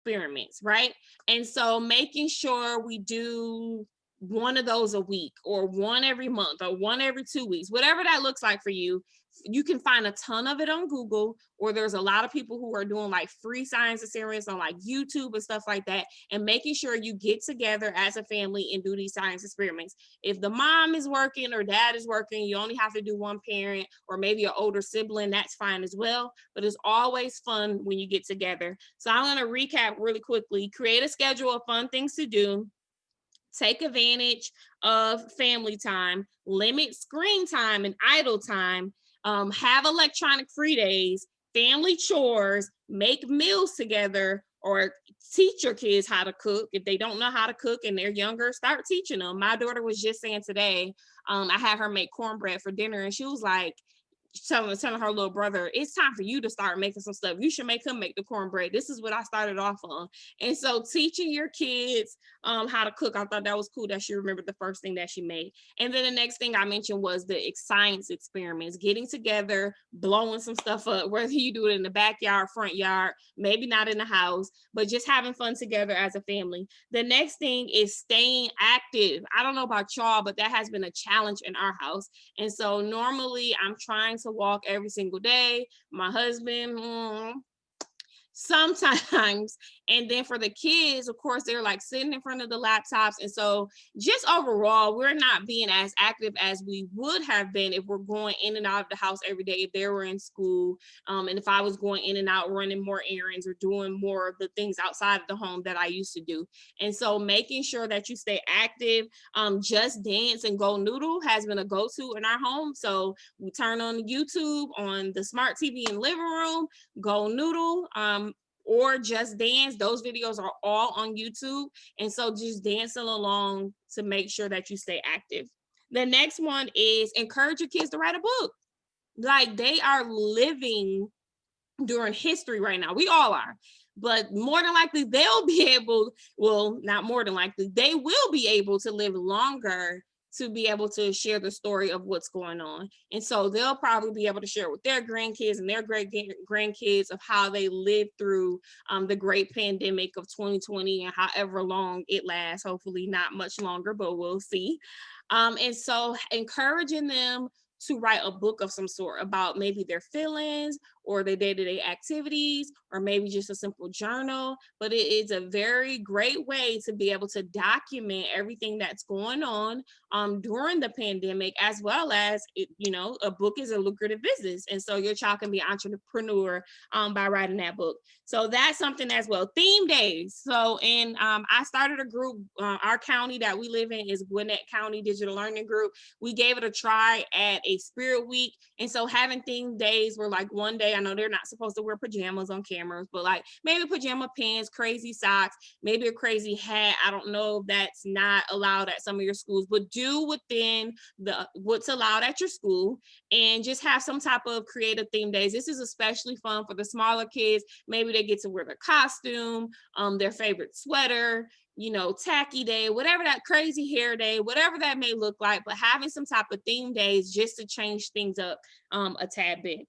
experiments, right? And so making sure we do one of those a week or one every month or one every 2 weeks, whatever that looks like for you. You can find a ton of it on Google, or there's a lot of people who are doing like free science experiments on like YouTube and stuff like that. And making sure you get together as a family and do these science experiments. If the mom is working or dad is working, you only have to do one parent or maybe an older sibling, that's fine as well. But it's always fun when you get together. So I'm going to recap really quickly. Create a schedule of fun things to do. Take advantage of family time, limit screen time and idle time, have electronic free days, family chores, make meals together, or teach your kids how to cook. If they don't know how to cook and they're younger, start teaching them. My daughter was just saying today, I had her make cornbread for dinner, and she was like, telling her little brother, it's time for you to start making some stuff. You should make him make the cornbread. This is what I started off on. And so teaching your kids how to cook, I thought that was cool that she remembered the first thing that she made. And then the next thing I mentioned was the science experiments, getting together, blowing some stuff up, whether you do it in the backyard, front yard, maybe not in the house, but just having fun together as a family. The next thing is staying active. I don't know about y'all, but that has been a challenge in our house. And so normally I'm trying to walk every single day. My husband, sometimes. And then for the kids, of course, they're like sitting in front of the laptops. And so just overall, we're not being as active as we would have been if we're going in and out of the house every day, if they were in school. And if I was going in and out, running more errands or doing more of the things outside of the home that I used to do. And so making sure that you stay active. Just Dance and Go Noodle has been a go-to in our home. So we turn on YouTube on the smart TV in the living room, Go Noodle, or Just Dance. Those videos are all on YouTube. And so just dancing along to make sure that you stay active. The next one is encourage your kids to write a book. Like, they are living during history right now. We all are. But more than likely, they'll be able, well, not more than likely, they will be able to live longer to be able to share the story of what's going on. And so they'll probably be able to share with their grandkids and their great grandkids of how they lived through the great pandemic of 2020 and however long it lasts. Hopefully not much longer, but we'll see. And so encouraging them to write a book of some sort about maybe their feelings or their day-to-day activities, or maybe just a simple journal. But it is a very great way to be able to document everything that's going on during the pandemic, as well as, a book is a lucrative business. And so your child can be an entrepreneur by writing that book. So that's something as well. Theme days. So, and I started a group, our county that we live in is Gwinnett County Digital Learning Group. We gave it a try at a Spirit Week. And so having theme days were like one day, I know they're not supposed to wear pajamas on cameras, but like maybe pajama pants, crazy socks, maybe a crazy hat. I don't know if that's not allowed at some of your schools, but do within what's allowed at your school, and just have some type of creative theme days. This is especially fun for the smaller kids. Maybe they get to wear their costume, their favorite sweater, tacky day, whatever, that crazy hair day, whatever that may look like, but having some type of theme days just to change things up a tad bit.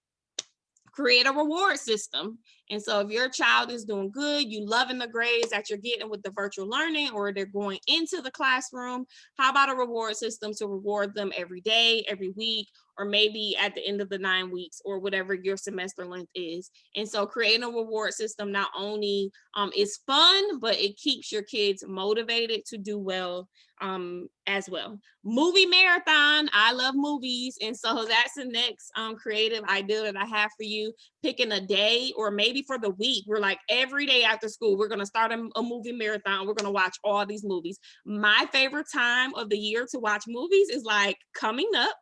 Create a reward system. And so if your child is doing good, you loving the grades that you're getting with the virtual learning, or they're going into the classroom, how about a reward system to reward them every day, every week, or maybe at the end of the 9 weeks, or whatever your semester length is. And so creating a reward system not only is fun, but it keeps your kids motivated to do well as well. Movie marathon. I love movies. And so that's the next creative idea that I have for you. Picking a day, or maybe for the week, we're like every day after school, we're going to start a movie marathon. We're going to watch all these movies. My favorite time of the year to watch movies is like coming up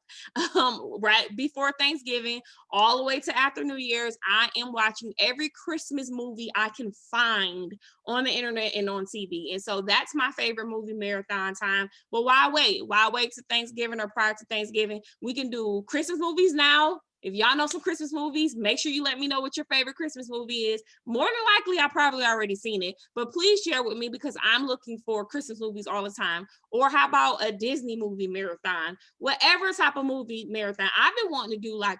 right before Thanksgiving, all the way to after New Year's. I am watching every Christmas movie I can find on the internet and on TV. And so that's my favorite movie marathon time. But why wait? Why wait to Thanksgiving or prior to Thanksgiving? We can do Christmas movies now. If y'all know some Christmas movies, make sure you let me know what your favorite Christmas movie is. More than likely, I probably already seen it, but please share with me, because I'm looking for Christmas movies all the time. Or how about a Disney movie marathon? Whatever type of movie marathon. I've been wanting to do like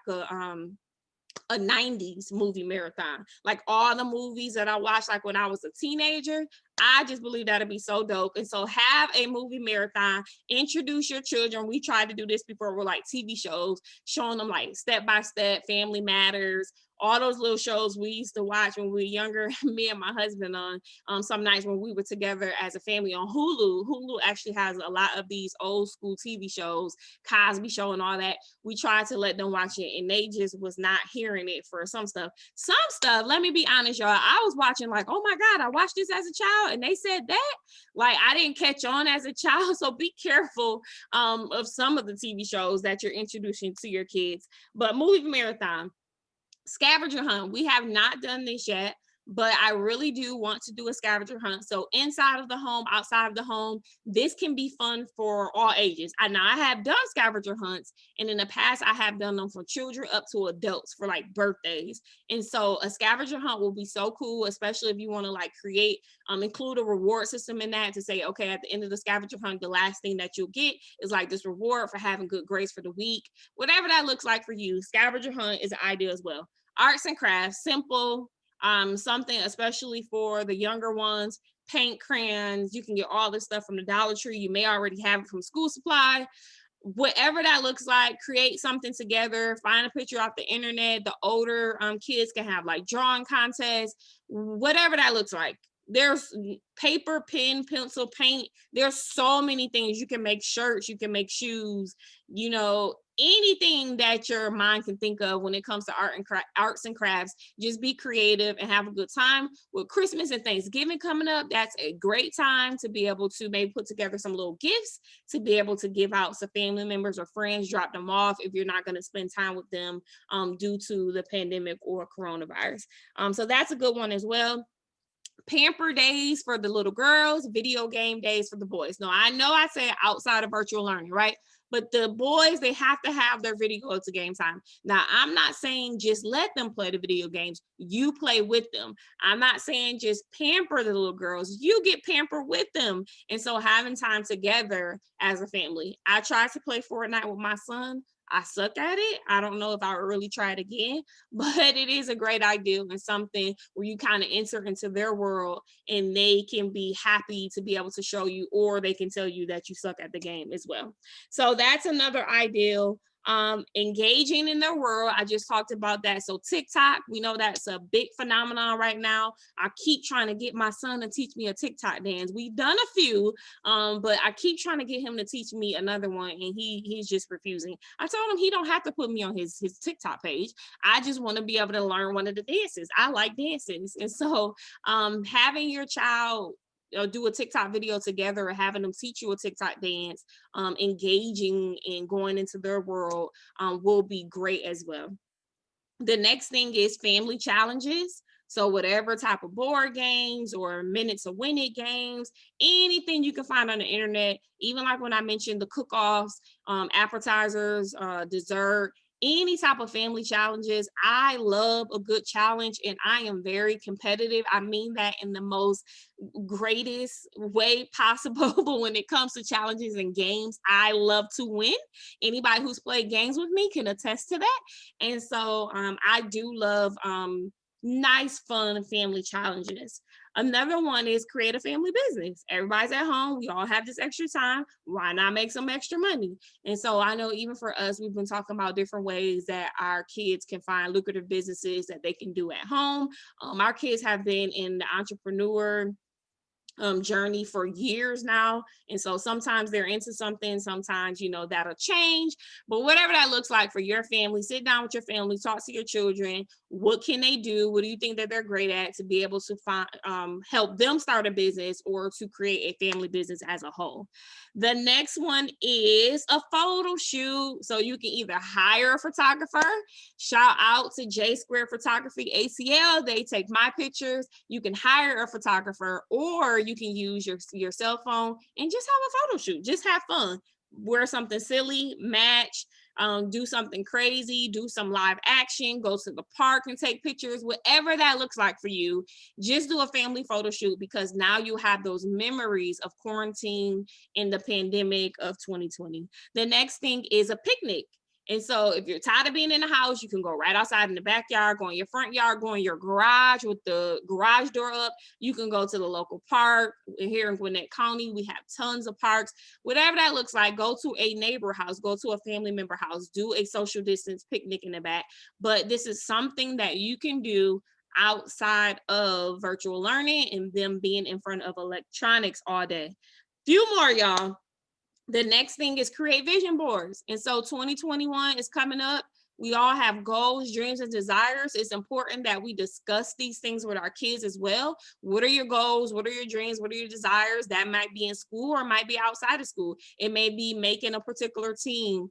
a 90s movie marathon, like all the movies that I watched like when I was a teenager. I just believe that'd be so dope. And so have a movie marathon, introduce your children. We tried to do this before with like TV shows, showing them like Step by Step, Family Matters, all those little shows we used to watch when we were younger, me and my husband on some nights when we were together as a family on Hulu. Hulu actually has a lot of these old school TV shows, Cosby Show and all that. We tried to let them watch it and they just was not hearing it for some stuff. Some stuff, let me be honest, y'all, I was watching like, oh my God, I watched this as a child and they said that. Like I didn't catch on as a child. So be careful of some of the TV shows that you're introducing to your kids. But movie marathon, scavenger hunt. We have not done this yet, but I really do want to do a scavenger hunt. So inside of the home, outside of the home, this can be fun for all ages. I know I have done scavenger hunts, and in the past I have done them for children up to adults for like birthdays. And so a scavenger hunt will be so cool, especially if you want to like create, include a reward system in that to say, okay, at the end of the scavenger hunt, the last thing that you'll get is like this reward for having good grades for the week. Whatever that looks like for you, scavenger hunt is an idea as well. Arts and crafts, simple, something especially for the younger ones, paint, crayons. You can get all this stuff from the Dollar Tree. You may already have it from school supply. Whatever that looks like, create something together, find a picture off the internet. The older kids can have like drawing contests, whatever that looks like. There's paper, pen, pencil, paint. There's so many things. You can make shirts, you can make shoes, you know, anything that your mind can think of when it comes to arts and crafts. Just be creative and have a good time. With Christmas and Thanksgiving coming up, that's a great time to be able to maybe put together some little gifts to be able to give out to family members or friends, drop them off if you're not going to spend time with them due to the pandemic or coronavirus. So that's a good one as well. Pamper days for the little girls, video game days for the boys. Now, I know I said outside of virtual learning, right? But the boys, they have to have their video to game time. Now, I'm not saying just let them play the video games. You play with them. I'm not saying just pamper the little girls. You get pampered with them. And so having time together as a family. I tried to play Fortnite with my son. I suck at it. I don't know if I would really try it again, but it is a great idea and something where you kind of enter into their world and they can be happy to be able to show you, or they can tell you that you suck at the game as well. So that's another ideal. Engaging in their world. I just talked about that. So TikTok, we know that's a big phenomenon right now. I keep trying to get my son to teach me a TikTok dance. We've done a few, but I keep trying to get him to teach me another one, and he's just refusing. I told him he don't have to put me on his TikTok page. I just want to be able to learn one of the dances. I like dances, and so having your child do a TikTok video together or having them teach you a TikTok dance, engaging and going into their world will be great as well. The next thing is family challenges. So whatever type of board games or minutes to win it games, anything you can find on the internet, even like when I mentioned the cook-offs, appetizers, dessert, any type of family challenges. I love a good challenge and I am very competitive. I mean that in the most greatest way possible. But when it comes to challenges and games, I love to win. Anybody who's played games with me can attest to that. And so I do love nice, fun family challenges. Another one is create a family business. Everybody's at home. We all have this extra time. Why not make some extra money? And so I know even for us, we've been talking about different ways that our kids can find lucrative businesses that they can do at home. Our kids have been in the entrepreneur journey for years now. And so sometimes they're into something, sometimes, that'll change. But whatever that looks like for your family, sit down with your family, talk to your children. What can they do? What do you think that they're great at to be able to find, help them start a business or to create a family business as a whole? The next one is a photo shoot. So you can either hire a photographer, shout out to J Square Photography ACL. They take my pictures. You can hire a photographer, or you can use your cell phone and just have a photo shoot. Just have fun. Wear something silly, match, do something crazy, do some live action, go to the park and take pictures, whatever that looks like for you. Just do a family photo shoot, because now you have those memories of quarantine and the pandemic of 2020. The next thing is a picnic. And so if you're tired of being in the house, you can go right outside in the backyard, go in your front yard, go in your garage with the garage door up. You can go to the local park. Here in Gwinnett County, we have tons of parks. Whatever that looks like, go to a neighbor house, go to a family member house, do a social distance picnic in the back. But this is something that you can do outside of virtual learning and them being in front of electronics all day. Few more, y'all. The next thing is create vision boards. And so 2021 is coming up. We all have goals, dreams, and desires. It's important that we discuss these things with our kids as well. What are your goals? What are your dreams? What are your desires? That might be in school or might be outside of school. It may be making a particular team,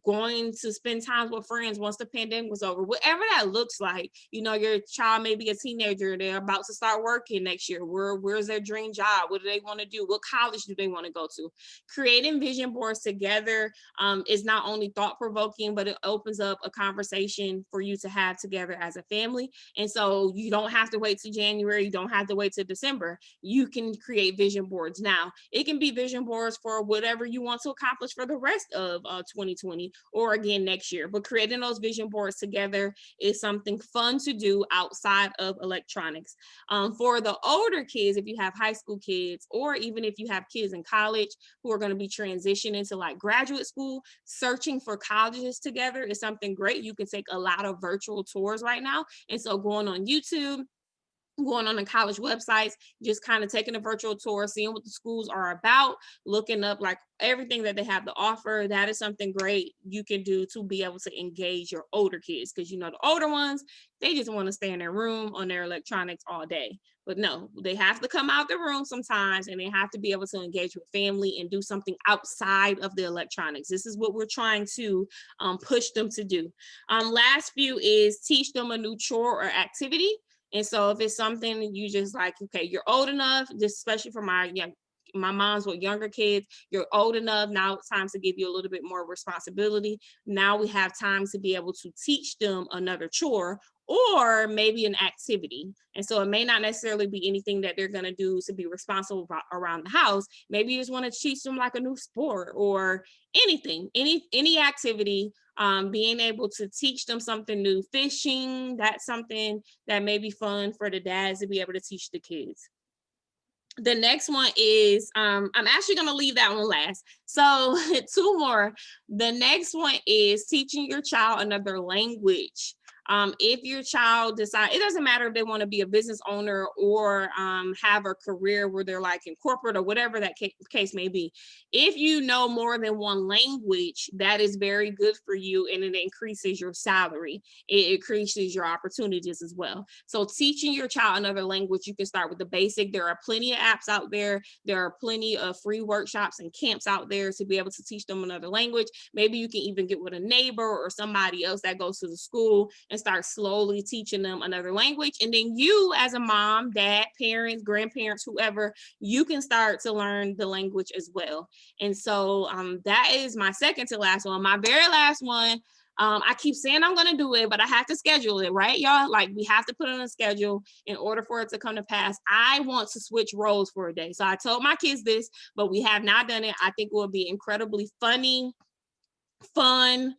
going to spend time with friends once the pandemic was over. Whatever that looks like, you know, your child may be a teenager. They're about to start working next year. Where's their dream job? What do they want to do? What college do they want to go to? Creating vision boards together is not only thought provoking, but it opens up a conversation for you to have together as a family. And so you don't have to wait to January. You don't have to wait to December. You can create vision boards now. It can be vision boards for whatever you want to accomplish for the rest of 2020 or again next year. But creating those vision boards together is something fun to do outside of electronics. For the older kids, if you have high school kids, or even if you have kids in college who are going to be transitioning to like graduate school, searching for colleges together is something great. You can take a lot of virtual tours right now. And so going on YouTube, going on the college websites, just kind of taking a virtual tour, seeing what the schools are about, looking up like everything that they have to offer. That is something great you can do to be able to engage your older kids, because you know the older ones, they just want to stay in their room on their electronics all day. But no, they have to come out the room sometimes, and they have to be able to engage with family and do something outside of the electronics. This is what we're trying to push them to do. Last few is teach them a new chore or activity. And so if it's something you just like, okay, you're old enough, just especially for my moms with younger kids, you're old enough. Now it's time to give you a little bit more responsibility. Now we have time to be able to teach them another chore or maybe an activity. And so it may not necessarily be anything that they're going to do to be responsible around the house. Maybe you just want to teach them like a new sport or anything, any activity, being able to teach them something new. Fishing, that's something that may be fun for the dads to be able to teach the kids. The next one is, I'm actually going to leave that one last. So two more. The next one is teaching your child another language. If your child decides, it doesn't matter if they want to be a business owner or have a career where they're like in corporate or whatever that case may be. If you know more than one language, that is very good for you, and it increases your salary. It increases your opportunities as well. So teaching your child another language, you can start with the basic. There are plenty of apps out there. There are plenty of free workshops and camps out there to be able to teach them another language. Maybe you can even get with a neighbor or somebody else that goes to the school and start slowly teaching them another language. And then you as a mom, dad, parents, grandparents, whoever, you can start to learn the language as well. And so that is my second to last one. My very last one, I keep saying I'm going to do it, but I have to schedule it, right, y'all? Like we have to put it on a schedule in order for it to come to pass. I want to switch roles for a day. So I told my kids this, but we have not done it. I think it will be incredibly funny, fun,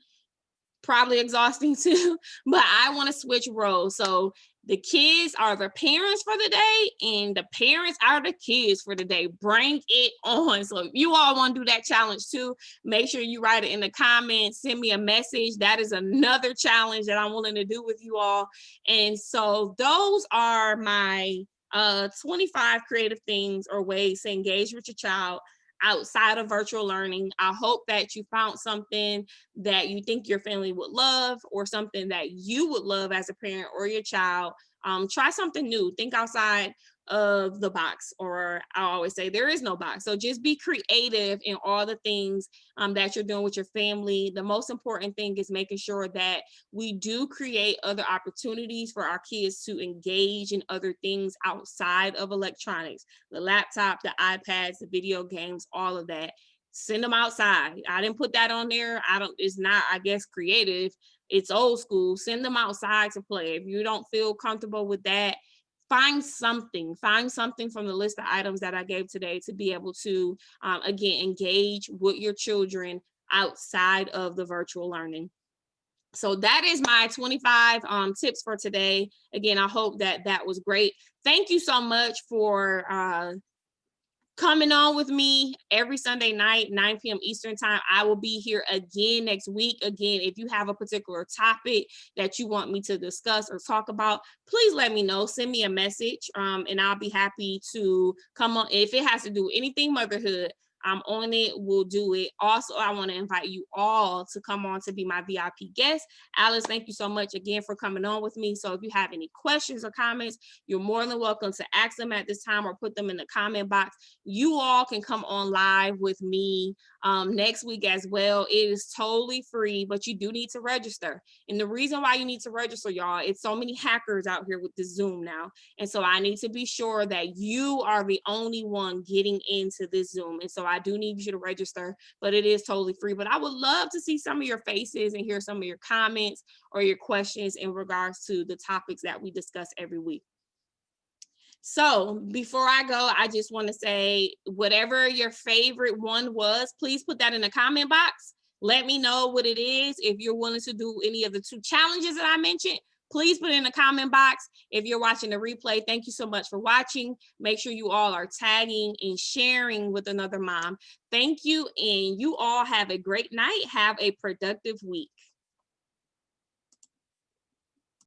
probably exhausting too, but I want to switch roles. So the kids are the parents for the day and the parents are the kids for the day. Bring it on. So if you all want to do that challenge too, make sure you write it in the comments, send me a message. That is another challenge that I'm willing to do with you all. And so those are my 25 creative things or ways to engage with your child outside of virtual learning. I hope that you found something that you think your family would love, or something that you would love as a parent or your child. Try something new. Think outside of the box, or I always say there is no box. So just be creative in all the things that you're doing with your family. The most important thing is making sure that we do create other opportunities for our kids to engage in other things outside of electronics, the laptop, the iPads, the video games, all of that. Send them outside. I didn't put that on there. It's not, I guess, creative. It's old school. Send them outside to play. If you don't feel comfortable with that, find something from the list of items that I gave today to be able to, again, engage with your children outside of the virtual learning. So that is my 25 tips for today. Again, I hope that that was great. Thank you so much for coming on with me every Sunday night, 9 p.m. Eastern time. I will be here again next week. Again, if you have a particular topic that you want me to discuss or talk about, please let me know. Send me a message, and I'll be happy to come on. If it has to do anything motherhood, I'm on it. We'll do it. Also, I want to invite you all to come on to be my VIP guest. Alice, thank you so much again for coming on with me. So if you have any questions or comments, you're more than welcome to ask them at this time or put them in the comment box. You all can come on live with me next week as well. It is totally free, but you do need to register. And the reason why you need to register, y'all, it's so many hackers out here with the Zoom now. And so I need to be sure that you are the only one getting into this Zoom. And so I do need you to register, but it is totally free. But I would love to see some of your faces and hear some of your comments or your questions in regards to the topics that we discuss every week. So before I go, I just want to say, whatever your favorite one was, please put that in the comment box. Let me know what it is. If you're willing to do any of the 2 challenges that I mentioned, please put it in the comment box. If you're watching the replay, thank you so much for watching. Make sure you all are tagging and sharing with another mom. Thank you, and you all have a great night. Have a productive week.